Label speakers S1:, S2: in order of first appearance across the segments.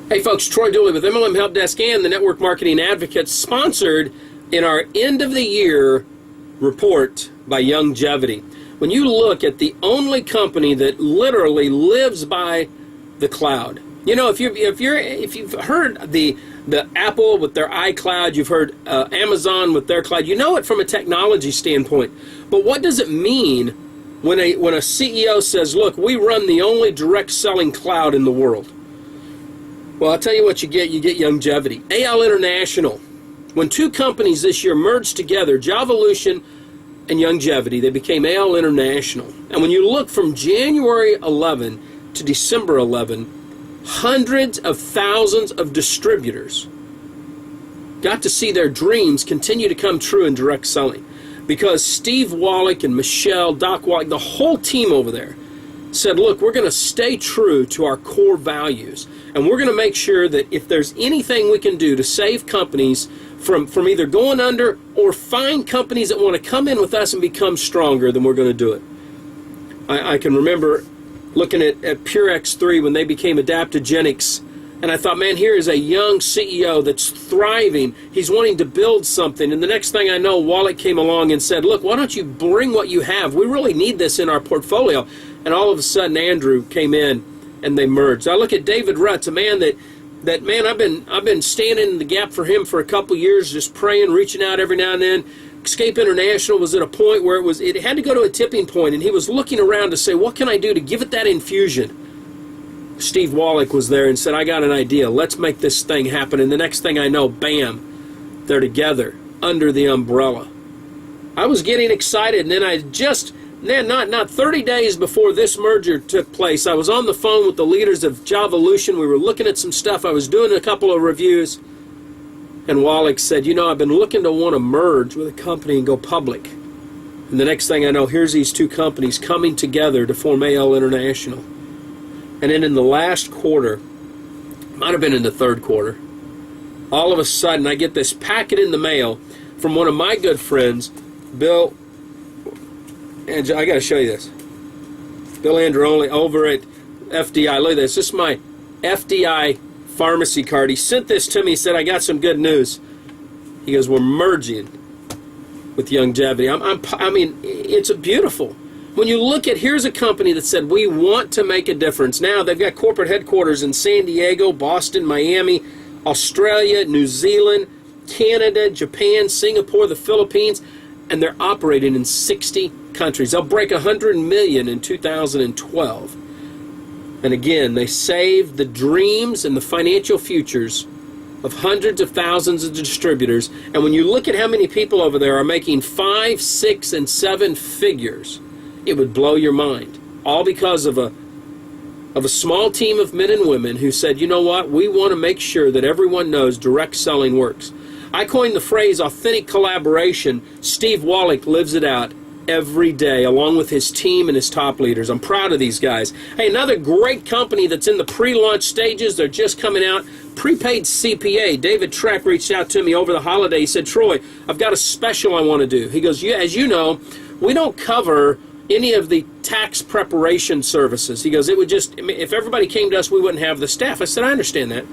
S1: Hey folks, Troy Dooley with MLM Help Desk and the Network Marketing Advocates, sponsored in our end of the year report by Longevity. When you look at the only company that literally lives by the cloud, you know, if you've heard the Apple with their iCloud, you've heard Amazon with their cloud, you know it from a technology standpoint. But what does it mean when a CEO says, "Look, we run the only direct selling cloud in the world"? Well, I'll tell you what you get Longevity. AL International. When two companies this year merged together, Javolution and Longevity, they became AL International. And when you look from January 11 to December 11, hundreds of thousands of distributors got to see their dreams continue to come true in direct selling. Because Steve Wallach and Michelle, Doc Wallach, the whole team over there said, look, we're going to stay true to our core values. And we're going to make sure that if there's anything we can do to save companies from either going under or find companies that want to come in with us and become stronger, then we're going to do it. I can remember looking at PureX3 when they became Adaptogenics, and I thought, man, here is a young CEO that's thriving. He's wanting to build something. And the next thing I know, Wallach came along and said, look, why don't you bring what you have? We really need this in our portfolio. And all of a sudden, Andrew came in, and they merged. I look at David Rutz, a man that man, I've been standing in the gap for him for a couple years, just praying, reaching out every now and then. Escape International was at a point where it had to go to a tipping point, and he was looking around to say, what can I do to give it that infusion? Steve Wallach was there and said, I got an idea. Let's make this thing happen. And the next thing I know, bam, they're together under the umbrella. I was getting excited, and then not 30 days before this merger took place, I was on the phone with the leaders of Javolution. We were looking at some stuff. I was doing a couple of reviews. And Wallach said, you know, I've been looking to want to merge with a company and go public. And the next thing I know, here's these two companies coming together to form AL International. And then in the last quarter, might have been in the third quarter, all of a sudden I get this packet in the mail from one of my good friends, Bill, and I got to show you this. Bill Androli over at FDI. Look at this. This is my FDI pharmacy card. He sent this to me. He said, I got some good news. He goes, we're merging with Longevity. I mean, it's beautiful. When you look at, here's a company that said, we want to make a difference. Now, they've got corporate headquarters in San Diego, Boston, Miami, Australia, New Zealand, Canada, Japan, Singapore, the Philippines, and they're operating in 60 countries. They'll break 100 million in 2012. And again, they saved the dreams and the financial futures of hundreds of thousands of distributors. And when you look at how many people over there are making 5, 6, and 7 figures, it would blow your mind. All because of a small team of men and women who said, you know what, we want to make sure that everyone knows direct selling works. I coined the phrase authentic collaboration. Steve Wallach lives it out every day, along with his team and his top leaders. I'm proud of these guys. Hey, another great company that's in the pre-launch stages. They're just coming out. Prepaid CPA. David Treck reached out to me over the holiday. He said, Troy, I've got a special I want to do. He goes, as you know, we don't cover any of the tax preparation services. He goes, it would just, if everybody came to us, we wouldn't have the staff. I said, I understand that.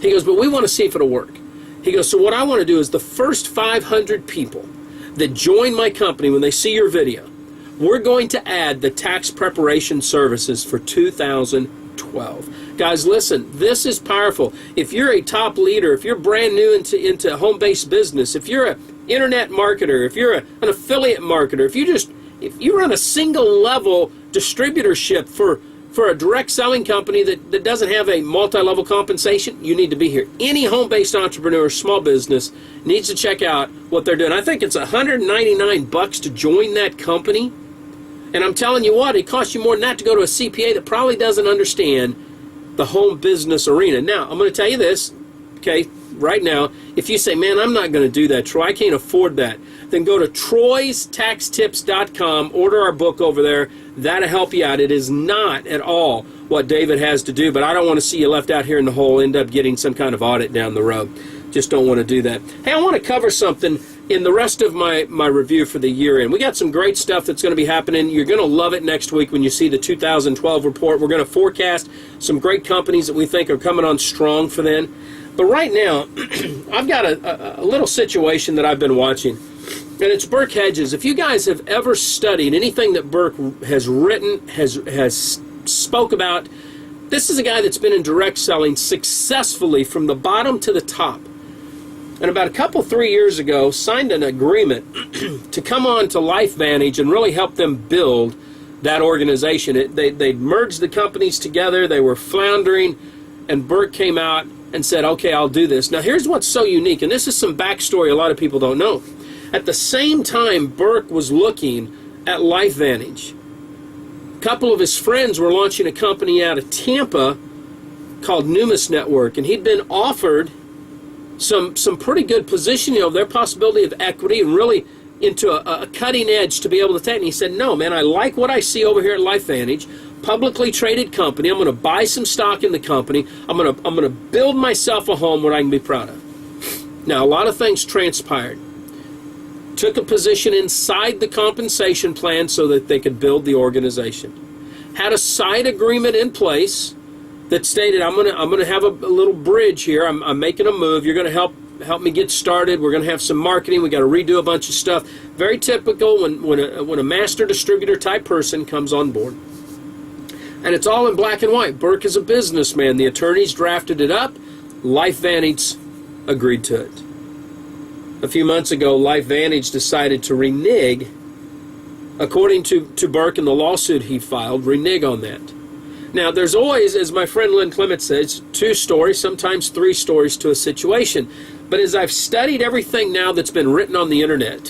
S1: He goes, but we want to see if it'll work. He goes, so what I want to do is the first 500 people that join my company when they see your video, we're going to add the tax preparation services for 2012. Guys, listen, this is powerful. If you're a top leader, if you're brand new into home-based business, if you're an internet marketer, if you're an affiliate marketer, if you run a single level distributorship for a direct selling company that doesn't have a multi-level compensation, you need to be here. Any home-based entrepreneur, small business, needs to check out what they're doing. I think it's $199 to join that company. And I'm telling you what, it costs you more than that to go to a CPA that probably doesn't understand the home business arena. Now, I'm going to tell you this, okay, right now. If you say, man, I'm not going to do that, Troy, I can't afford that, then go to troystaxtips.com, order our book over there. That'll help you out. It is not at all what David has to do, but I don't want to see you left out here in the hole, end up getting some kind of audit down the road. Just don't want to do that. Hey, I want to cover something in the rest of my review for the year end. We got some great stuff that's going to be happening. You're going to love it next week when you see the 2012 report. We're going to forecast some great companies that we think are coming on strong for then. But right now, I've got a little situation that I've been watching, and it's Burke Hedges. If you guys have ever studied anything that Burke has written, has spoke about, this is a guy that's been in direct selling successfully from the bottom to the top. And about 3 years ago, signed an agreement to come on to LifeVantage and really help them build that organization. They merged the companies together. They were floundering, and Burke came out and said, okay, I'll do this. Now, here's what's so unique, and this is some backstory a lot of people don't know. At the same time Burke was looking at LifeVantage, a couple of his friends were launching a company out of Tampa called Numis Network, and he'd been offered some pretty good positioning of their possibility of equity and really into a cutting edge to be able to take. And he said, no, man, I like what I see over here at LifeVantage, publicly traded company. I'm going to buy some stock in the company. I'm going to build myself a home where I can be proud of. Now, a lot of things transpired. Took a position inside the compensation plan so that they could build the organization. Had a side agreement in place that stated, I'm going to have a little bridge here. I'm making a move. You're going to help me get started. We're going to have some marketing. We got to redo a bunch of stuff. Very typical when a master distributor type person comes on board. And it's all in black and white. Burke is a businessman. The attorneys drafted it up. LifeVantage agreed to it. A few months ago, LifeVantage decided to renege, according to Burke in the lawsuit he filed, renege on that. Now, there's always, as my friend Lynn Clement says, 2 stories, sometimes 3 stories to a situation. But as I've studied everything now that's been written on the internet,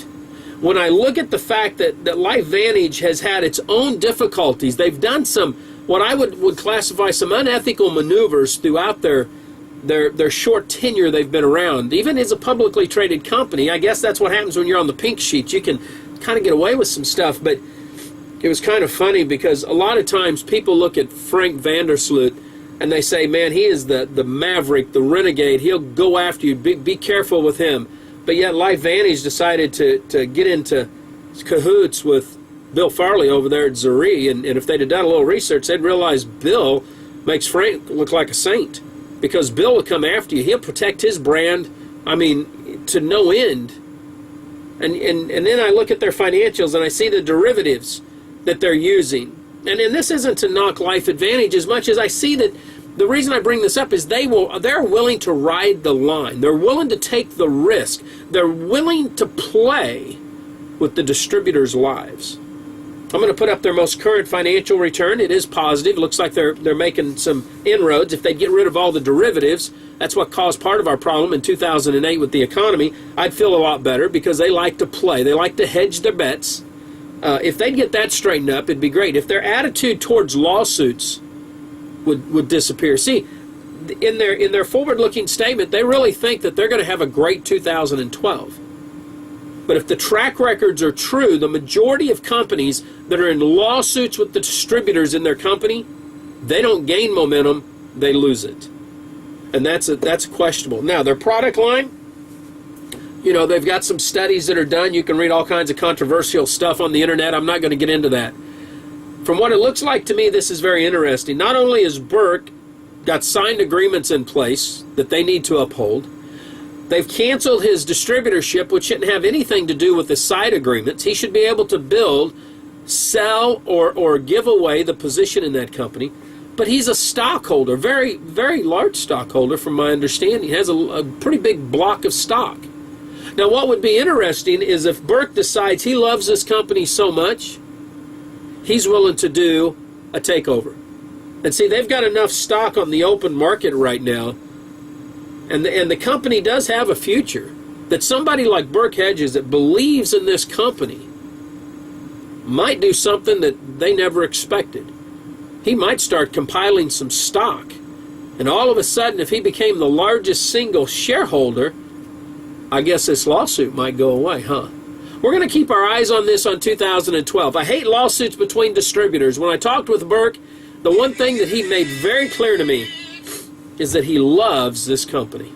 S1: when I look at the fact that LifeVantage has had its own difficulties, they've done some, what I would classify some unethical maneuvers throughout their short tenure they've been around. Even as a publicly traded company, I guess that's what happens when you're on the pink sheet. You can kind of get away with some stuff, but it was kind of funny because a lot of times people look at Frank Vandersloot and they say, man, he is the maverick, the renegade. He'll go after you. Be careful with him. But yet LifeVantage decided to get into cahoots with Bill Farley over there at Zuri, and if they'd have done a little research, they'd realize Bill makes Frank look like a saint, because Bill will come after you. He'll protect his brand, I mean, to no end. And then I look at their financials and I see the derivatives that they're using. And this isn't to knock LifeVantage as much as I see that the reason I bring this up is they're willing to ride the line. They're willing to take the risk. They're willing to play with the distributors' lives. I'm going to put up their most current financial return. It is positive. It looks like they're making some inroads. If they get rid of all the derivatives, that's what caused part of our problem in 2008 with the economy, I'd feel a lot better because they like to play. They like to hedge their bets. If they'd get that straightened up, it'd be great. If their attitude towards lawsuits would disappear. See, in their forward-looking statement, they really think that they're going to have a great 2012. But if the track records are true, the majority of companies that are in lawsuits with the distributors in their company, they don't gain momentum, they lose it. And that's questionable. Now, their product line, you know, they've got some studies that are done. You can read all kinds of controversial stuff on the internet. I'm not going to get into that. From what it looks like to me, this is very interesting. Not only has Burke got signed agreements in place that they need to uphold, they've canceled his distributorship, which shouldn't have anything to do with the side agreements. He should be able to build, sell, or give away the position in that company. But he's a stockholder, very, very large stockholder from my understanding. He has a pretty big block of stock. Now, what would be interesting is if Burke decides he loves this company so much, he's willing to do a takeover. And see, they've got enough stock on the open market right now, and the company does have a future, that somebody like Burke Hedges that believes in this company might do something that they never expected. He might start compiling some stock, and all of a sudden, if he became the largest single shareholder, I guess this lawsuit might go away, huh? We're going to keep our eyes on this on 2012. I hate lawsuits between distributors. When I talked with Burke, the one thing that he made very clear to me is that he loves this company.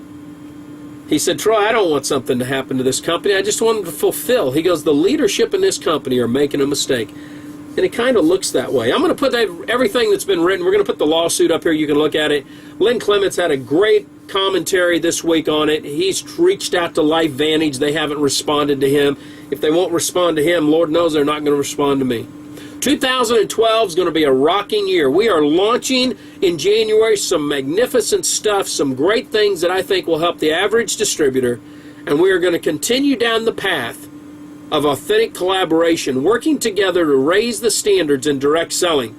S1: He said, Troy, I don't want something to happen to this company. I just want them to fulfill. He goes, the leadership in this company are making a mistake. And it kind of looks that way. I'm going to put everything that's been written. We're going to put the lawsuit up here. You can look at it. Lynn Clements had a great commentary this week on it. He's reached out to LifeVantage. They haven't responded to him. If they won't respond to him, Lord knows they're not going to respond to me. 2012 is going to be a rocking year. We are launching in January some magnificent stuff, some great things that I think will help the average distributor, and we are going to continue down the path of authentic collaboration, working together to raise the standards in direct selling.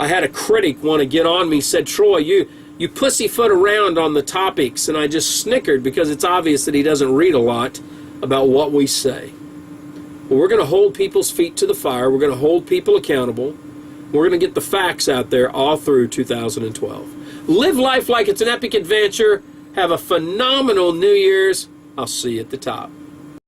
S1: I had a critic want to get on me, said, Troy, you pussyfoot around on the topics, and I just snickered because it's obvious that he doesn't read a lot about what we say. Well, we're going to hold people's feet to the fire. We're going to hold people accountable. We're going to get the facts out there all through 2012. Live life like it's an epic adventure. Have a phenomenal New Year's. I'll see you at the top.